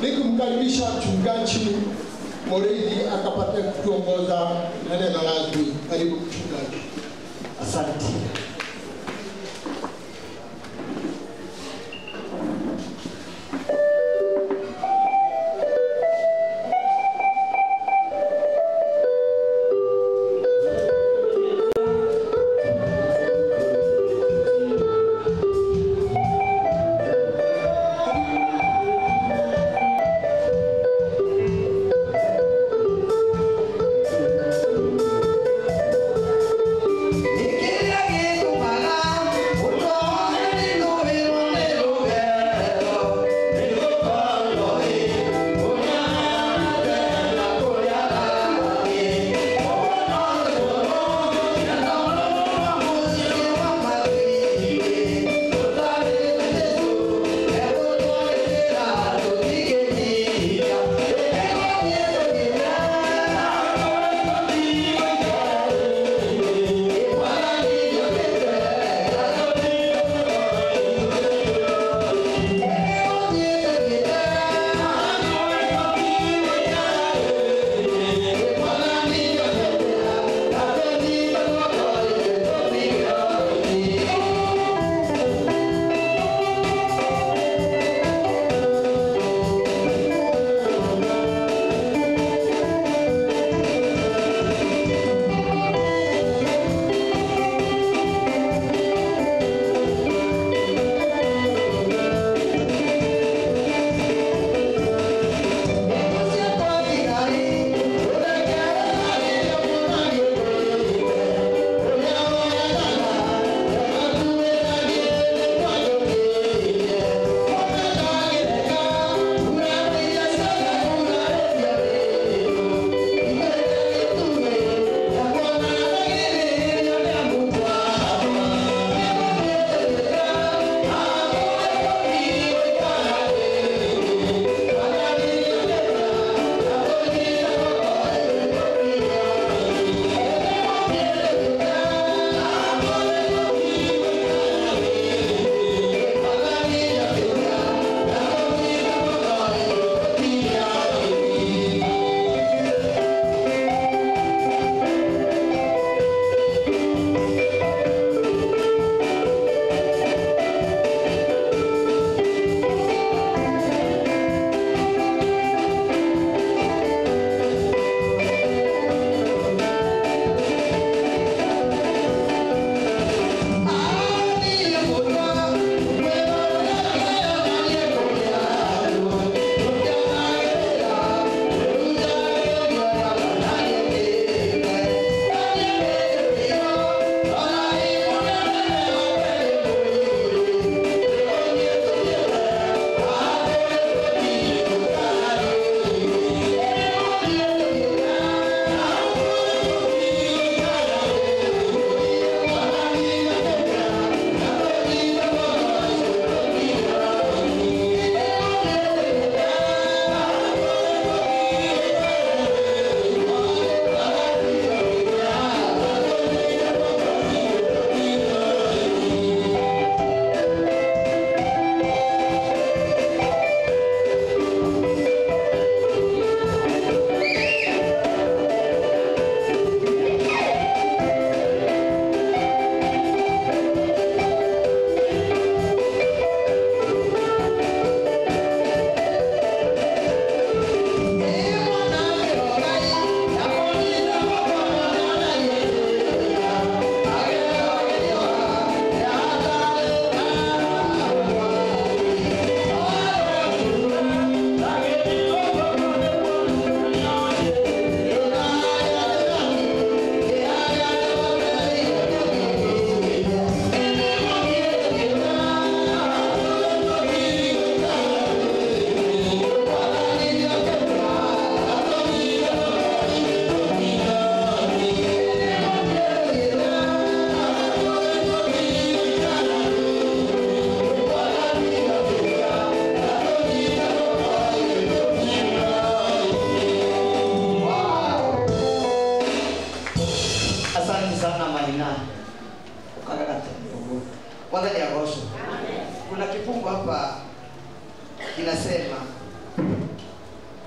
Nikumkaribisha mchungaji Moreidi akapata kutuongoza na neno rasmi. Karibu mchungaji. Asante. Again.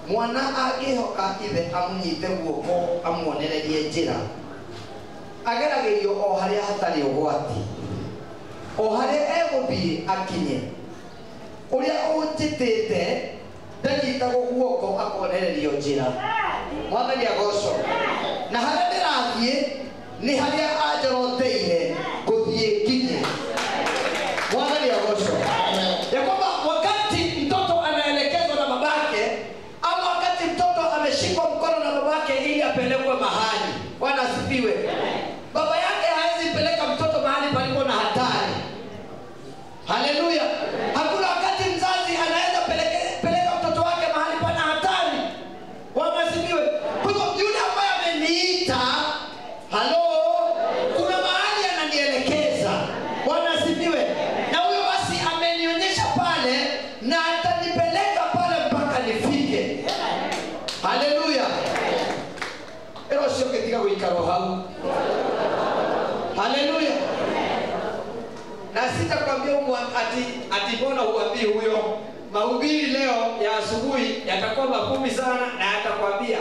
mwana agihoka ithe amunyite guoko amuonererie njira ageragerio o haria hatari ugwati o haria eguthii akinye uria unjitite ndanyitagwo guoko akonererio njira mwathani agocwo na haria ndirathie ni haria anjoroteire guthie kinye mwathani agocwo ya kwamba wakati mtoto anaelekezwa na babake ama wakati mtoto ameshikwa mkono na babake ili apelekwe mahali Bwana asifiwe baba yake hawezi peleka mtoto mahali palipo na hatari haleluya hakuna wakati mzazi anaweza peleka mtoto wake mahali pana hatari Bwana asifiwe kwa hivyo yule ambaye ameniita halo kuna mahali ananielekeza Bwana asifiwe na huyo basi amenionyesha pale na atanipeleka pale mpaka nifike haleluya ero sio ketika kuikaro hau haleluya na sitakwambia ati mbona huambii huyo mahubiri leo ya asubuhi yatakuwa mafupi sana na yatakwambia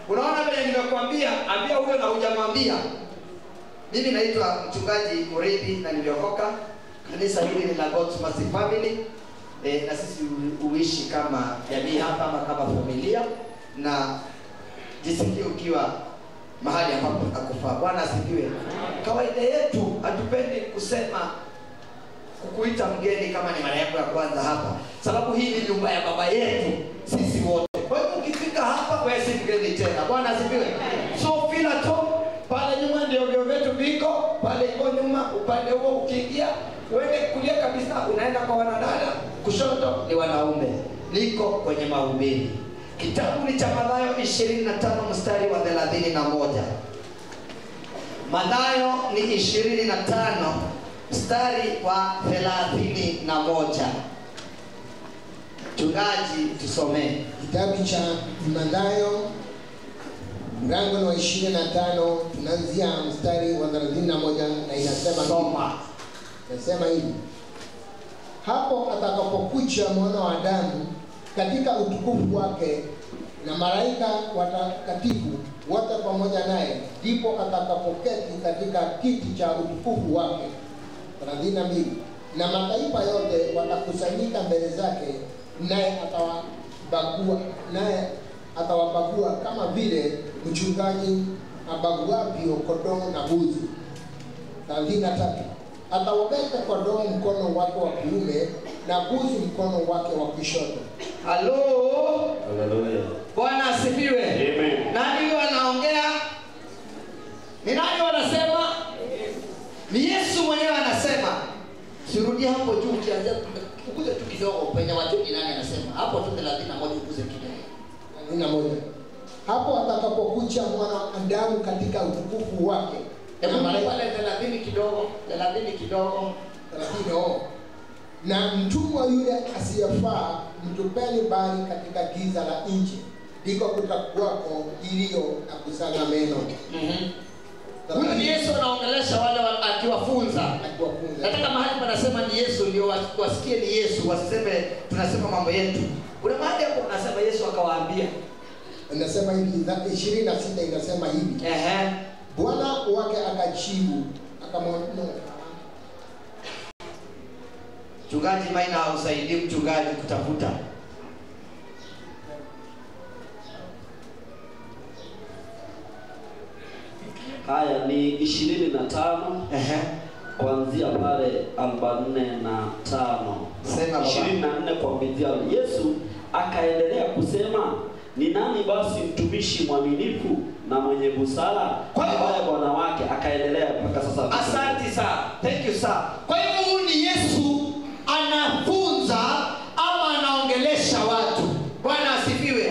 unaona vile nimekwambia ambia huyo na hujamwambia mimi naitwa mchungaji Murithi na niliokoka kanisa hili ni la God's Mercy Family na sisi uishi kama jamii hapa ama kama familia na jisikie ukiwa mahali ambapo nakufaa Bwana asifiwe kawaida yetu hatupendi kusema kukuita mgeni kama ni mara yako ya kwanza hapa sababu hii ni nyumba ya baba yetu sisi wote kwa hiyo ukifika hapa wewe si mgeni tena Bwana asifiwe so feel at home pale nyuma ndio vyetu viko pale iko nyuma upande huo ukiingia uende kulia kabisa unaenda kwa wanadada kushoto ni wanaume niko kwenye mahubiri kitabu ni cha Mathayo 25 mstari wa 31 Mathayo ni 25 mstari wa 31 Mchungaji tusomee kitabu cha Mathayo mlango wa 25 tunaanzia mstari wa 31 na inasema soma nasema hivi hapo atakapokuja mwana wa Adamu katika utukufu wake na malaika watakatifu wote pamoja naye ndipo atakapoketi katika kiti cha utukufu wake 32 na mataifa yote watakusanyika mbele zake naye atawabagua kama vile mchungaji abaguavyo kondoo na mbuzi 33 atawaweka kondoo mkono wake wa kuume na mbuzi mkono wake wa kushoto halo haleluya Bwana asifiwe amen nani huyo anaongea ni nani wanasema ni Yesu mwenyewe anasema sirudi hapo juu kianza ukuze tu kidogo penye watu ni nani anasema hapo tu 31 ukuze kidogo 31 hapo atakapokuja mwana wa Adamu katika utukufu wake hebu pale 30 kidogo 30 na mtumwa yule asiyefaa mtupeni mbali katika giza la nje ndiko kutakuwako kilio na kusaga meno huyo ni Yesu anaongelesha wale akiwafunza nataka mahali panasema ni Yesu ndio wasikie ni Yesu wasiseme tunasema mambo yetu kuna mahali hapo unasema Yesu akawaambia anasema hivi 26 inasema hivi Bwana wake akajibu akamwambia mchungaji Maina hausaidii mchungaji kutafuta haya ni 25 kuanzia pale 45 sema 24 kuanzia Yesu akaendelea kusema ni nani basi mtumishi mwaminifu na mwenye busara ambaye bwana wake akaendelea mpaka sasa asante sana thank you sir kwa hivyo huyu ni Yesu anafunza ama anaongelesha watu Bwana asifiwe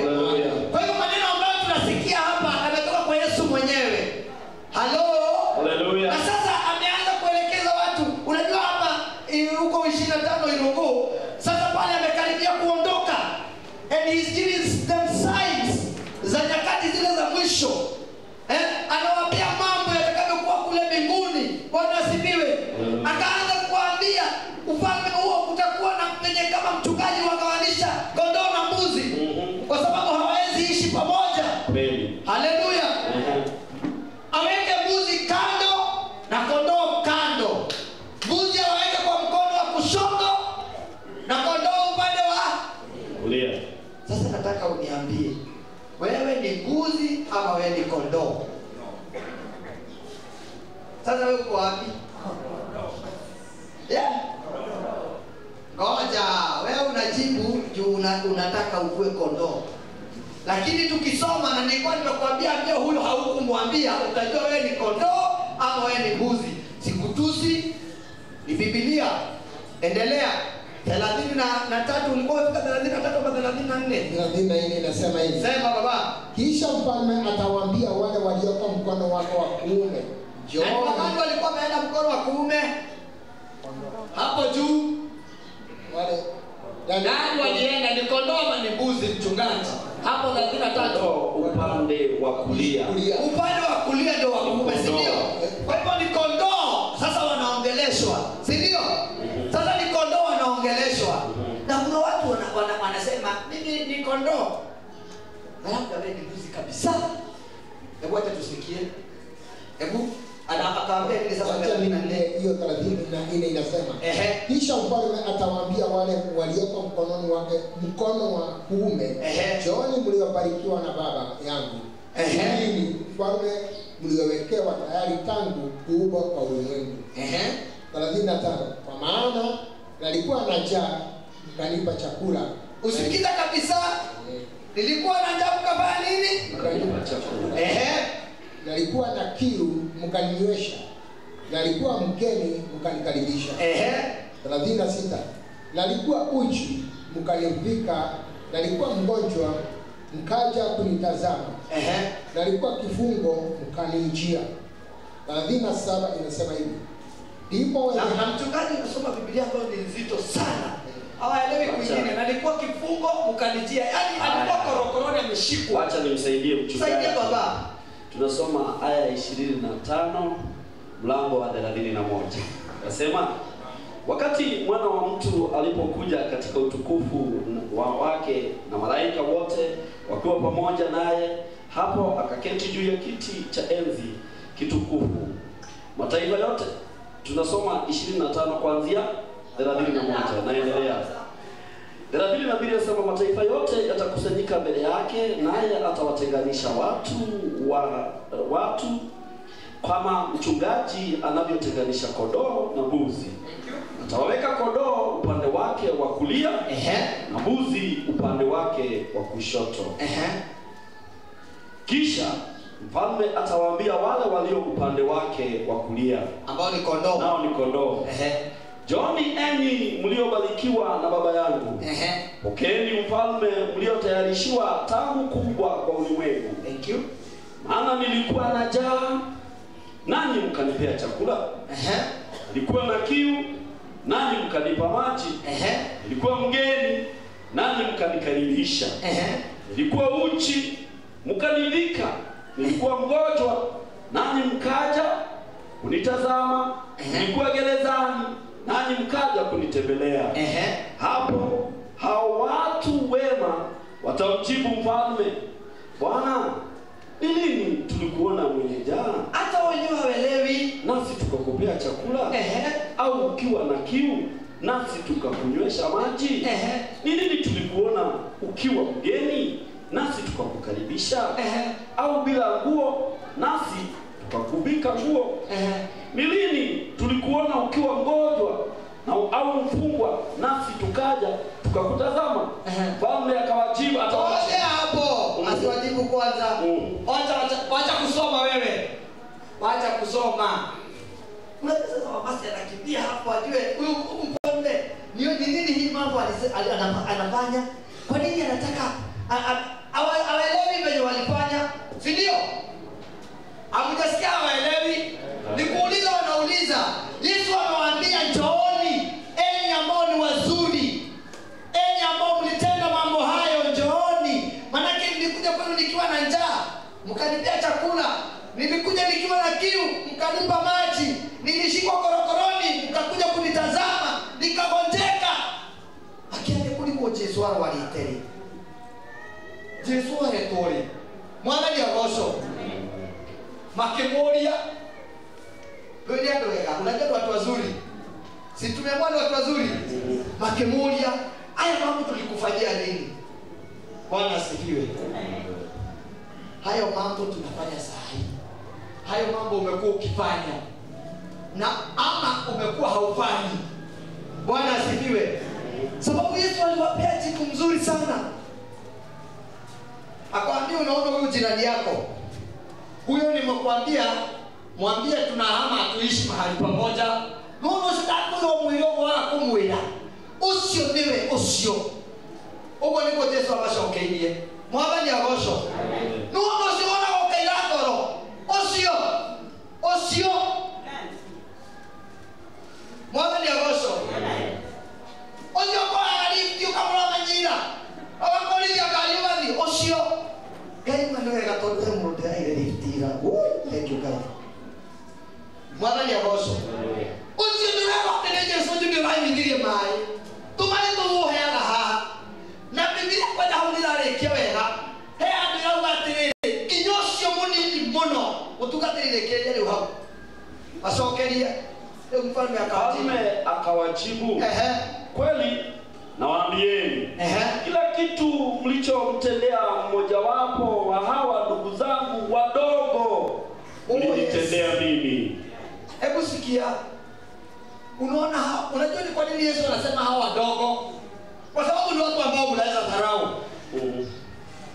kwa hivyo maneno ambayo tunasikia hapa ametoka kwa Yesu mwenyewe halo haleluya na sasa ameanza kuelekeza watu unajua hapa huko 25 Irungu sasa pale amekaribia kuondoka and he's giving them signs za nyakati zile za mwisho anawaambia mambo yatakavyokuwa kule mbinguni Bwana asifiwe akaanza kuambia ufalme huo utakuwa na penye kama mchungaji wagawanisha kondoo na mbuzi kwa sababu nataka uniambie wewe ni mbuzi ama wewe ni kondoo? Sasa wewe uko wapi? Yeah. Ngoja, wewe unajibu juu unataka ukue kondoo. Lakini tukisoma na nilikuwa nimekuambia ndio huyo haukumwambia, utajua wewe ni kondoo ama wewe ni mbuzi. Sikutusi, ni Biblia. Endelea. 33 ulikuwa unafika 33 au 34? 34 inasema hivi. Sema baba. Kisha mfalme atawaambia wale walioko mkono wako wa kuume, Njooni. Wale walikuwa wameenda mkono wa kuume. Hapo juu wale nani walienda, ni kondoo ama ni mbuzi mchungaji? Hapo 33 upande wa kulia. Upande wa kulia ndio wa kuume, si ndio? Kwa hivyo ni kondoo sasa wanaongeleshwa, si ndio? Sasa ni kondoo wanaongeleshwa. Na kuna watu wanasema mimi ni kondoo. Labda wewe ni mbuzi kabisa. Hebu acha tusikie. Hebu akaambia nini sasa? Hiyo 34 inasema kisha mfalme atawaambia wale walioko mkono wa kuume, njooni mliobarikiwa na baba yangu, ili mfalme mliowekewa tayari tangu kuumbwa kwa ulimwengu. 35 kwa maana nalikuwa na njaa mkanipa chakula. Usikiza kabisa. Nilikuwa na njaa mkafanya nini? Mkanipa chakula. Nalikuwa na kiu mkaninywesha, nalikuwa mgeni mkanikaribisha. 36 nalikuwa uchi mkanivika, nalikuwa mgonjwa mkaja kunitazama. Nalikuwa kifungo mkanijia. 37 inasema hivi. Ndipo na mchungaji anasoma Biblia ambayo ni nzito sana. Hawaelewi kwingine. Nalikuwa kifungo mkanijia. Yaani alikuwa korokoroni ameshikwa. Acha nimsaidie mchungaji. Saidia baba. Tunasoma aya 25 mlango wa 31. Nasema wakati mwana wa mtu alipokuja katika utukufu wake na malaika wote wakiwa pamoja naye, hapo akaketi juu ya kiti cha enzi kitukufu. Mataifa yote, tunasoma 25 kuanzia 31 naendelea. 32 nasema mataifa yote yatakusanyika mbele yake, naye atawatenganisha watu kama mchungaji anavyotenganisha kondoo na mbuzi. Atawaweka kondoo upande wake wa kulia, na mbuzi upande wake wa kushoto. Kisha mfalme atawaambia wale walio upande wake wa kulia, ambao ni kondoo, nao ni kondoo, njooni enyi mliobarikiwa na baba yangu, pokeeni ufalme mliotayarishiwa tangu kuumbwa kwa ulimwengu. Thank you. Maana nilikuwa na njaa, nanyi mkanipea chakula. Nilikuwa na kiu, nanyi mkanipa maji. Nilikuwa mgeni, nanyi mkanikaribisha. Nilikuwa uchi, mkanivika. Nilikuwa mgonjwa, nanyi mkaja kunitazama. Nilikuwa gerezani, nanyi mkaja kunitembelea. Hapo hao watu wema watamjibu mfalme, Bwana, ni lini tulikuona mwenye njaa hata wenyewe hawaelewi nasi tukakupea chakula? Au ukiwa na kiu nasi tukakunywesha maji? Ni lini tulikuona ukiwa mgeni nasi tukakukaribisha? Au bila nguo nasi tukakuvika nguo? Ni lini tulikuona ukiwa mgonjwa au mfungwa nasi tukaja tukakutazama? Mfalme akawajibu, atawaje hapo. Asiwajibu kwanza. Wacha kusoma wewe. Wacha kusoma. Unaweza sasa basi anakimbia hapo ajue huyu mfalme ni nini hii mambo anafanya? Kwa nini anataka hawaelewi venye walifanya? Si ndio? Hamjasikia hawaelewi? Nikuuliza wanauliza. Yesu amewaambia njooni enyi ambao ni wazuri, enyi ambao mlitenda mambo hayo, njooni. Maana nilikuja kwenu nikiwa na njaa, mkanipea chakula. Nilikuja nikiwa na kiu, mkanipa maji. Nilishikwa korokoroni, mkakuja kunitazama. Nikagonjeka. Akiende kuliko Yesu waliteri. Yesu aretori. Mwana ni agosho. Makemoria. Wewe ndio weka. Unajua watu wazuri. Si tumemwona watu wazuri. Makemoria. Haya mambo tulikufanyia nini? Bwana asifiwe. Hayo mambo tunafanya saa hii. Hayo mambo umekuwa ukifanya na ama umekuwa haufanyi. Bwana asifiwe. Sababu Yesu aliwapea jibu mzuri sana. Akamwambia, unaona huyu jirani yako, huyo nimekuambia, mwambie tunahama tuishi mahali pamoja. Nono sitakuwa mwilo wako mwila. Usio niwe usio. Ugo niko Yesu abashokeirie. Mwathani agocwo. Nono siona okeira ngoro. Usio. Usio. Mwathani agocwo. Usio kwa alifti ukamura manyira. Abakorithia kayugathi usio. Ngai manwega tondu he mundu ndiraire liftira. Thank you God. Mwathani agocwo. Usio ndirego atĩ Jesu ndiraithirie mai. Tumari tuheaga haha. Na Biblia kwenda hau ndirarĩkia wega. He andũ irauga atĩrĩrĩ, kinya ũcio mũnini mũno ũtugatĩrĩre kĩrĩa rĩu hau. Acokerie. Rĩu mfalme akawajibu, kweli nawaambieni, kila kitu mlichomtendea mmojawapo wa hawa ndugu zangu wadogo mlinitendea mimi. Hebu sikia. Unaona, unajua ni kwa nini Yesu anasema hawa wadogo? Kwa sababu ni watu ambao mnaweza dharau.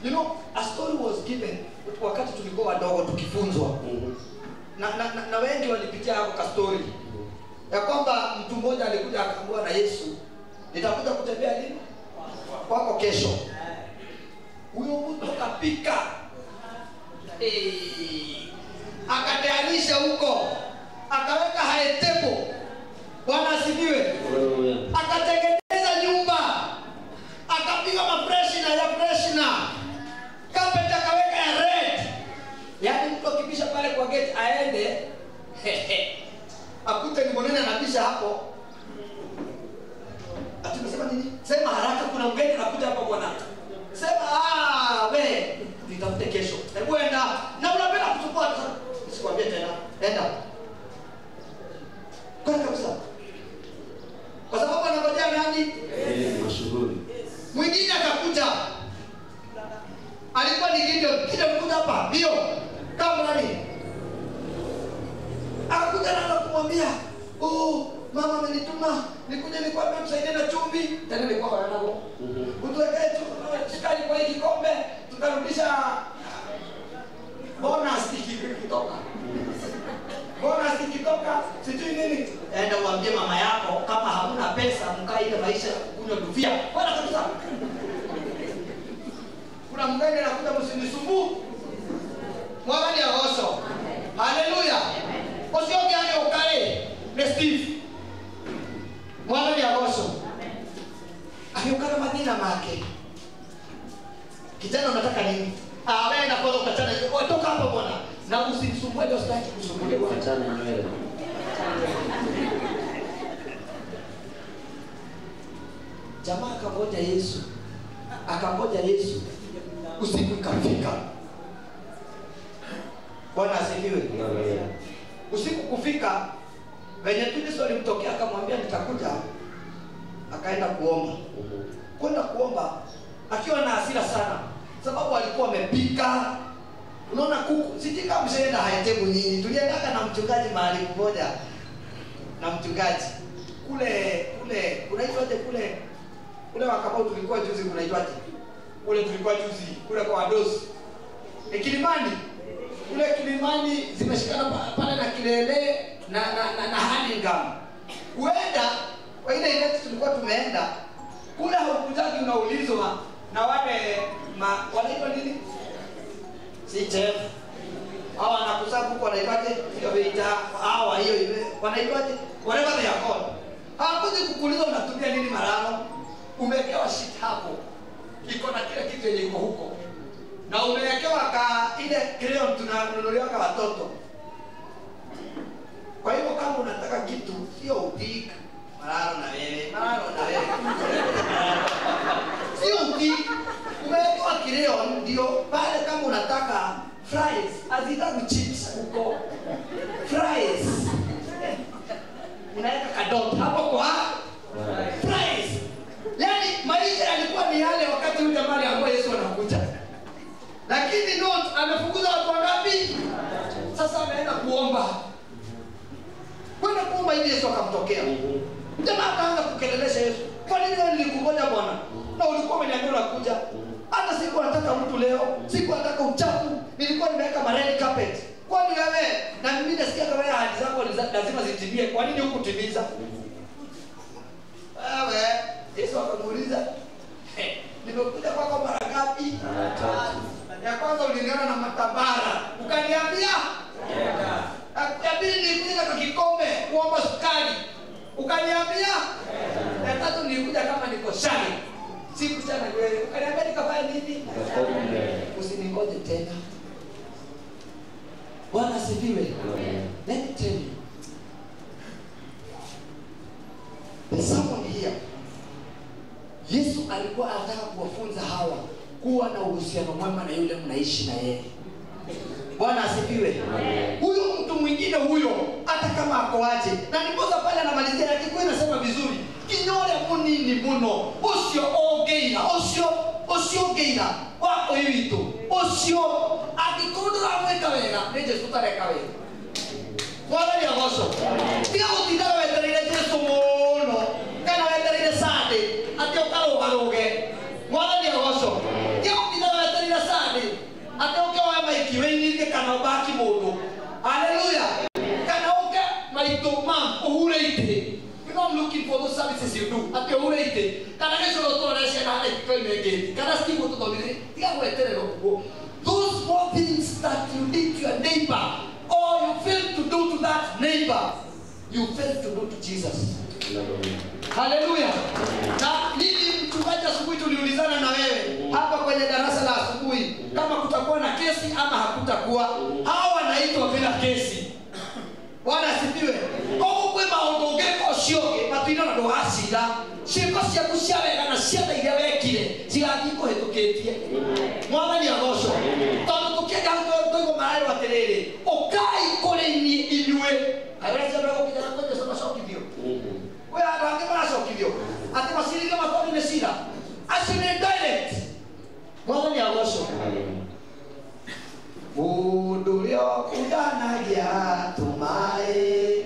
You know, a story was given wakati tulikuwa wadogo tukifunzwa. Na wengi walipitia hapo ka story. Ya kwamba mtu mmoja alikuja akaambiwa na Yesu, nitakuja kutembea lini? Kwako kesho. Huyo mtu akapika. Akatayarisha huko. Akaweka high table. Bwana asifiwe. Akatengeneza nyumba. Akapiga mapreshina ya preshina. Carpet akaweka ya red. Yaani mtu akibisha pale kwa gate aende. Akute ni mwanene anabisha hapo. Atumesema nini? Sema haraka kuna mgeni anakuja hapa bwana. Sema we nitafute kesho. Hebu enda. Na unapenda kuchukua sikwambie tena. Enda. Kwa kabisa. Kwa sababu anangojea nani? Mashuhuri. Mwingine akakuja. Alikuwa ni Gideon. Gideon alikuja hapa. Ndio. Kama nani? Akakuja na kumwambia, "Oh, mama amenituma nikuje nikwambie msaidie na chumvi." Tena nilikuwa kwa nako. Utuwekee sukari kwa hiki kikombe, tutarudisha bonus ikitoka. Bonus ikitoka, sijui nini. Enda uambie mama yako kama hamna pesa mkae ile maisha kunywa dufia. Bwana kabisa. Kuna mgeni anakuja msinisumbue. Mwathani agocwo. Haleluya. Ucio ngiane ukare ni Steve. Mwathani agocwo. Akiukana madina make. Kijana unataka nini? Wewe na kwa ukachana. Toka hapo bwana. Na usinisumbue ndio sitaki kusumbuliwa. Achana nywele. Jamaa akangoja Yesu. Akangoja Yesu. Usiku ikafika. Bwana asifiwe. Usiku kufika, venye tu Yesu alimtokea akamwambia nitakuja. Akaenda kuomba. Kwenda kuomba akiwa na hasira sana sababu alikuwa amepika. Unaona kuku, sijui kama mshaenda haitebu nyinyi. Tulienda na mchungaji mahali mmoja. Na mchungaji kule unaitwaje kule wakabao tulikuwa juzi unaitwaje? Kule tulikuwa juzi kule kwa wadosi. Kilimani. Kule Kilimani zimeshikana pale na Kilele na Haningam. Uenda kwa ile ile tulikuwa tumeenda kule haukujaji unaulizwa na wale wanaitwa nini? Si chef. Hawa wanakusabu huko wanaitwaje? Hiyo beita hawa hiyo wanaitwaje? Whatever they are called. Hawakuji kukuuliza unatumia nini marano. Umewekewa shit hapo. Iko na kile kitu yenye iko huko. Na umewekewa ile crayon tunanunuliwa kwa watoto. Kwa hivyo kama unataka kitu sio utik marano na wewe. Sio utik. Umewekewa crayon ndio pale kama unataka fries, azitaki chips huko. Fries. Unaweka kadot hapo kwa fries. Yaani maisha yalikuwa ni yale wakati yule jamaa aliambiwa Yesu anakuja. ameenda kuomba. Kwenda kuomba hivi Yesu akamtokea. Jamaa akaanza kukelelesha Yesu. Kwa nini wewe nilikungoja Bwana? Na ulikuwa umeniambia unakuja. Hata siku nataka mtu leo, siku nataka uchafu, nilikuwa nimeweka red carpet. Kwani wewe na mimi nasikia kama ahadi zako lazima zitimie. Kwa nini hukutimiza? Wewe Yesu akamuuliza, nimekuja kwako mara ngapi? Mara 3. Ya kwanza uliniona na matabara, ukaniambia ya pili nilikuja kwa kikombe kuomba sukari, ukaniambia ya tatu nilikuja kama niko shari, siku sana wewe ukaniambia nikafanya nini? Usiningoje tena. Bwana asifiwe. Let me tell you, there's someone here. Yesu alikuwa anataka kuwafunza hawa kuwa na uhusiano mwema na yule mnaishi na yeye. Bwana asifiwe. Huyo mtu mwingine huyo hata kama ako aje. Na nipoza pale anamalizia lakini inasema vizuri. Kinyore munini muno. Osio ogeina. Osio geina. Wako hivi tu. Osio akikundura mweka wega. Neje sutareka wega. Bwana ni agoso. Tia utidara weterire Yesu muno. Kana weterire sade. Ati okaroge. Bwana ni agoso. Tia utidara weterire sade. Ati okawa maikiwe kana ubaki mundu. Hallelujah. Kana oke maito mam ohureite. You know I'm looking for those services you do. Ati ohureite. Kana kesho roto reshe na ekipelege. Kana stimu to domire. Tia weterere rogo. Those small things that you did to your neighbor or you fail to do to that neighbor, you fail to do to Jesus. Hallelujah. Na nini mchungaji asubuhi tuliulizana na wewe hapa kwenye darasa la asubuhi kama kutakuwa na kesi ama hakutakuwa. Hawa wanaitwa bila kesi. Bwana asifiwe. Kogo kwe maondogeko sioge matino na dohasira. Shiko cia kuciarega na ciana iria wekire cigathiko hitukitie. Mwathani agocwo. Tondu tukienda tuigo marairo atiriri. Ukai kuri ni inyue. Aweza bego kijana kwenye soma shokithio. Wewe anataka mara shokithio. Ati masirika matoni mesira. Asini direct. Mwathani agocwo. Mundu rio kudanagia tumai.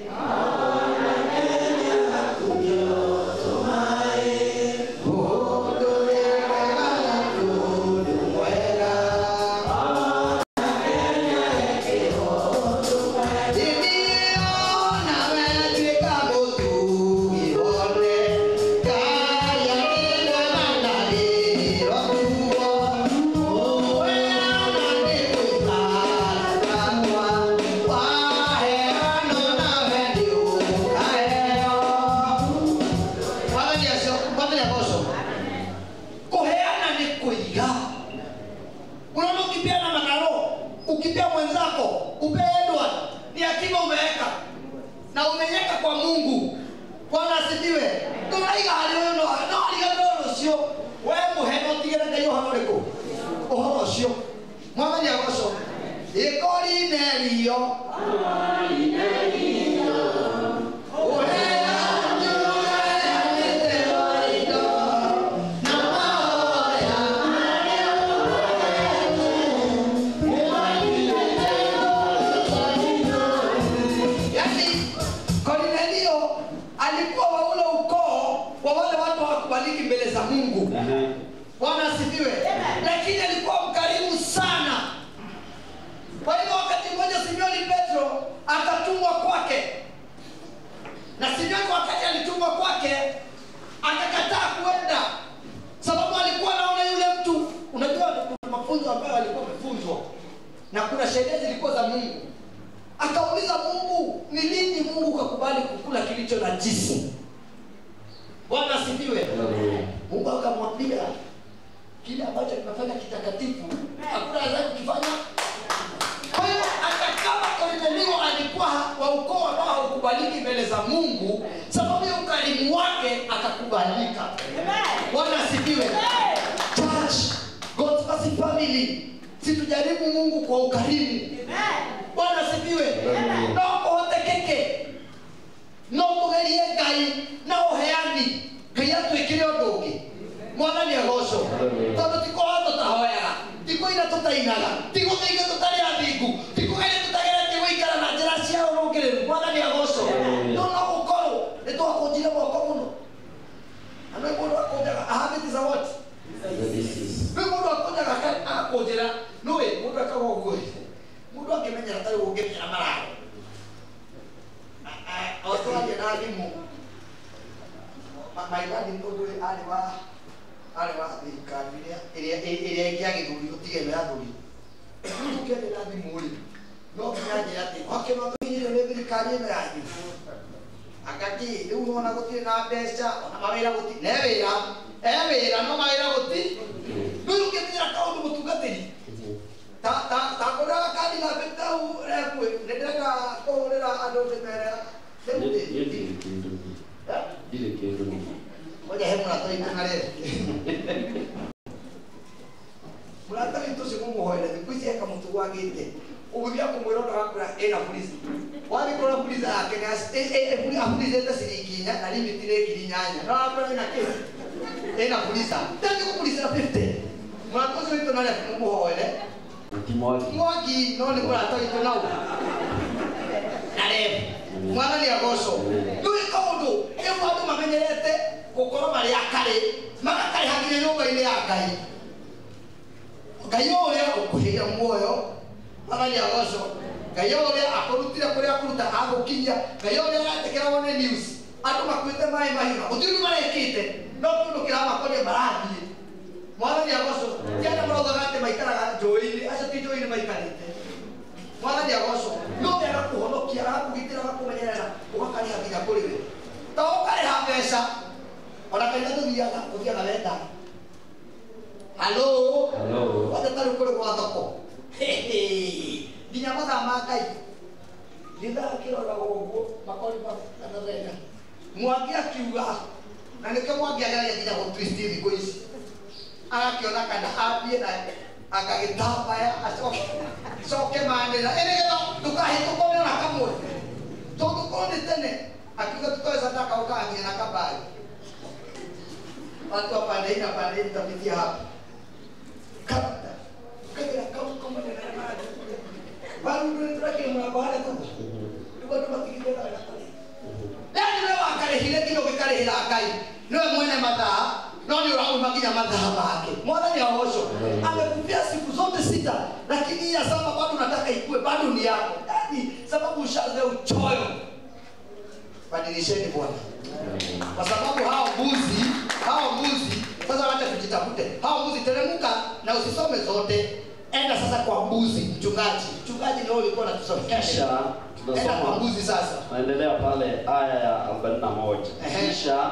Tiko ina tutainaga. Tiko tutaria bigu. Tiko ina tutagera tiwikara ile kia githuri utige ya thuri tukende na thimuri no kinyaje ati wakema thiri ne thirikari ino yanyu akati riu nona gutire na mbeca ona mawira guti ne wira no mawira guti ndu ukithira kaundu mutungatiri ta kora kadi na betau rekwe ndeka korera ando ndemera Dile kitu ni. Ngoja hebu natoi tunale. Mulata vitu sikungu hoile dikuisi eka mtu wagite. Ubibia kumwero ndakakura ena polisi. Wali kora polisi akene polisi enda sirikinya na limit ile kilinyanya. Na hapo ina kesi. Ena polisi. Tangu ku polisi na 50. Mulata vitu tunale kumbu hoile. Mwagi no ni mulata vitu nao. Nale. Mwana ni agoso. Nui kaundu ewu andu mamenyerete gukoro mari akari magakari hagire nyumba-ini ya Ngai. Ngai uria ukuhiria muoyo mwana ni agoso. Ngai uria akurutire kuria kuruta agukinya. Ngai uria atekera wone news andu makwite mai mahima utiru marekite no kundu kirama kone barathi. Mwana ni agoso yana murogagate maikaraga njoini aca ti njoini maikarite. Mwana ni agoso no wega kuhonokia akugitira gakumenyerera ugakari hakinya kuri we ta ukari ha mbeca ona kaina tuthiaga wenda halo wate tari kuri kwa thoko nginya mathaa ma Ngai ndithakirora uguo makori kana wega Mwangi akiuga na nike Mwangi ageragia nginya gutwist thiku ici agakiona kana ambie na akagitambaya acoke manira enigetha tukahituko na kamwe tondu koni tene akiuga tutoe sadaka ukaangia na kabari watu wapande ina pande nitapitia hapa kabla kagira kama na maji baru ndio tunake mabara tu tuko tumatikile na katali nani leo akale hile kilo kikale hila Ngai niwe mwene mathaa no ni uramu maginya mathaa make mwana ni aosho amekupia siku zote 6 lakini ya saba bado nataka ikue bado ni yako yani sababu ushaze uchoyo badilisheni bwana kwa sababu hao mbuzi sasa wacha tujitafute hao mbuzi teremka na usisome zote enda sasa kwa mbuzi mchungaji ndio ulikuwa unatusomesha tunasoma kwa mbuzi sasa naendelea pale aya ya 41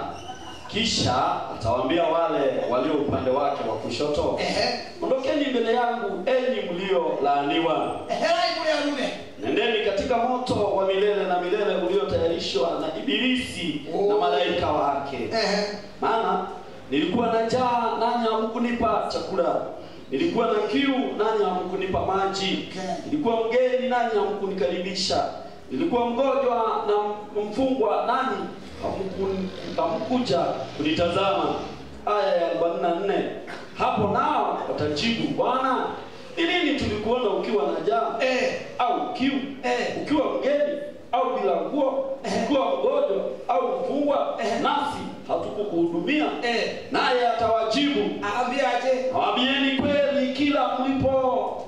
kisha atawaambia wale walio upande wake wa kushoto ondokeni mbele yangu enyi mlio laaniwa nendeni katika moto wa milele na milele uliotayarishwa na Ibilisi na malaika wake maana nilikuwa na njaa nanyi hamkunipa chakula nilikuwa na kiu nanyi hamkunipa maji nilikuwa mgeni nanyi hamkunikaribisha nilikuwa mgonjwa na mfungwa nanyi hamkuja kunitazama. Aya ya 44 hapo nao watajibu Bwana ni lini tulikuona ukiwa na njaa au kiu ukiwa mgeni au bila nguo ukiwa mgonjwa au mfungwa nasi hatukukuhudumia naye atawajibu aambiaje waambieni kweli kila mlipo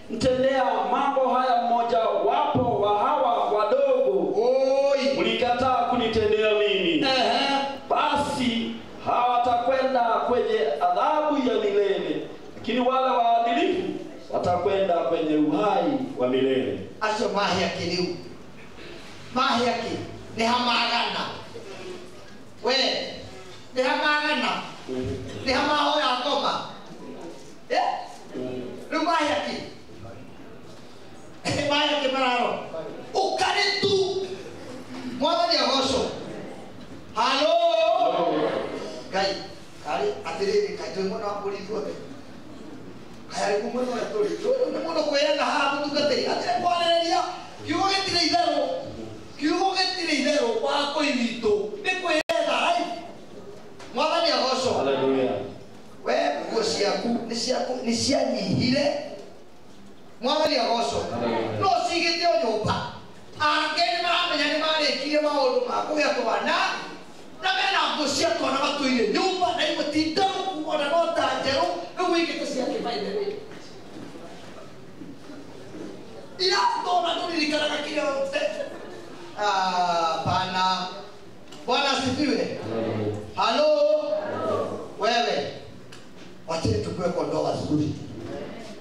mtendea mambo haya mmoja wapo wa hawa wadogo mlikataa kunitendea mimi basi hawatakwenda kwenye adhabu ya milele lakini wale waadilifu watakwenda kwenye uhai wa milele. Acho mahi akiliu mahi akili ni hamagana we ni hamagana ni hamaho ya ngoma ni mahi akili mahi akili mararo ukaritu mwana ni agosho halo Ngai kari atiriri kaitwe mwana wa polisi wote kaya kumwana wa polisi ni mwana kwenda hapo tugateri atire kwaneria kiugo gitire idero wako ibito ni kwenda hai mwana ni agosho haleluya we nguo ni cianyihire mwana ni agosho no cigite o nyumba angeni maramenya ni marikire maundu ma kugia twana na mena ngucia twana matuire nyumba na imutinda kuona no tanjeru no wigite ciake maitheri ila tona tulilikana kile pana Bwana asifiwe halo wewe wache tukue tukue kondoo wazuri.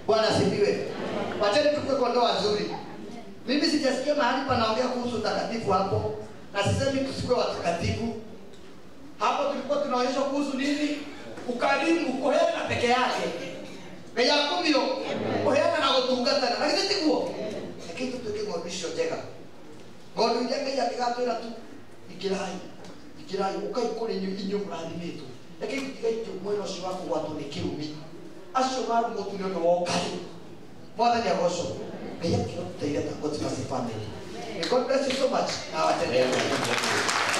Bwana asifiwe. Wacheni tukue kondoo wazuri. Mimi sijasikia mahali panaongea kuhusu utakatifu hapo, na sisemi tusikue watakatifu. Hapo tulikuwa tunaonyeshwa kuhusu nini? Ukarimu, kuheana peke yake. Na Yakumio, kuheana na kutungatana. Lakini tiguo, lakini tutuke ng'ondisho jega. Ng'ondu jega ya kigatwira tu ikirai ukaikore inyo mrathimĩtwo. Lakini tigaitio mwena ũcio waku gwatwo nĩ kĩrumi. Acio maru mũtu nĩ ũndũ wa ũkari. Mwathani agocwo. Ngai akĩrũteire ta God's family. May God bless you so much. Now I tell you.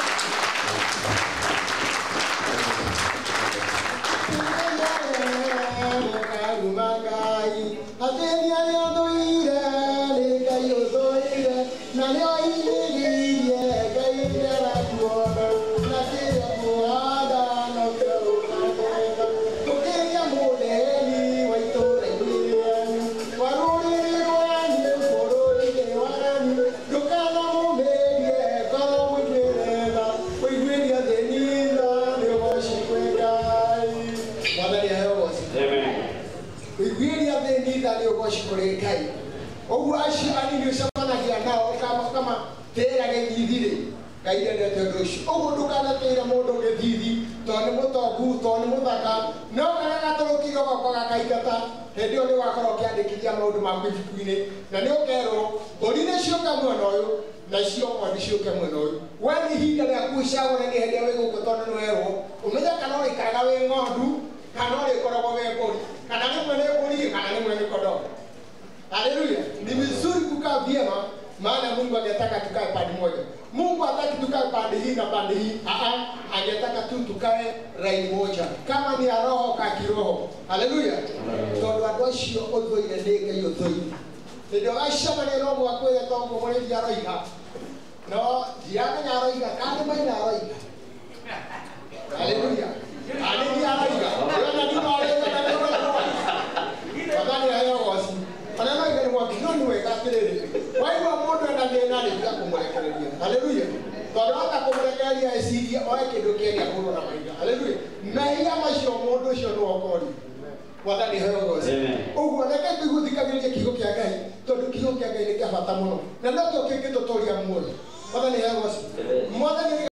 Na nä å kerwo mbåri nä ciåka mwena å yå na ciokwa nä ciåke mwena å yå. We nä ihinda rä aku icagåre nä hä ndä ä wä gå kå tondå nä werwo å menye kana å rä ikaraga wä ng'ondu kana å rä koragwo wä mbåri kana rä mwe nä mbåri kana rä mwe nä kondoo. Haleluya! Ni vizuri kukaa vyema, maana Mungu angetaka tukae pande moja. Mungu hataki tukae pande hii na pande hii. Angetaka tu tukae rai moja. Kama ni ya roho ka kiroho. Haleluya! Tondu andu acio uthoire nĩ Ngai uthoire. Ndio acemania no mwakwire tongo mũrĩithi aroiga. No ndiamenya aroiga kandi maina aroiga. Haleluya! Ani aroiga. Ona ni aroiga na ndio Wadani hayo wasi. Anana igani mwakino niwe katiriri. Waigwa mundu enda thina ri ya kumurekereria. Haleluya. Tondu ata kumurekereria eciria oe kindu kieria kuru na maiga. Haleluya. Na hiya macio mundu ucio no okori. Wadani hayo wasi. Uguo reke tuguthikagiriria kiugo kia Ngai tondu kiugo kia Ngai ni kia bata muno. Na no kio kingitutoria muoyo. Wadani hayo wasi. Mwathani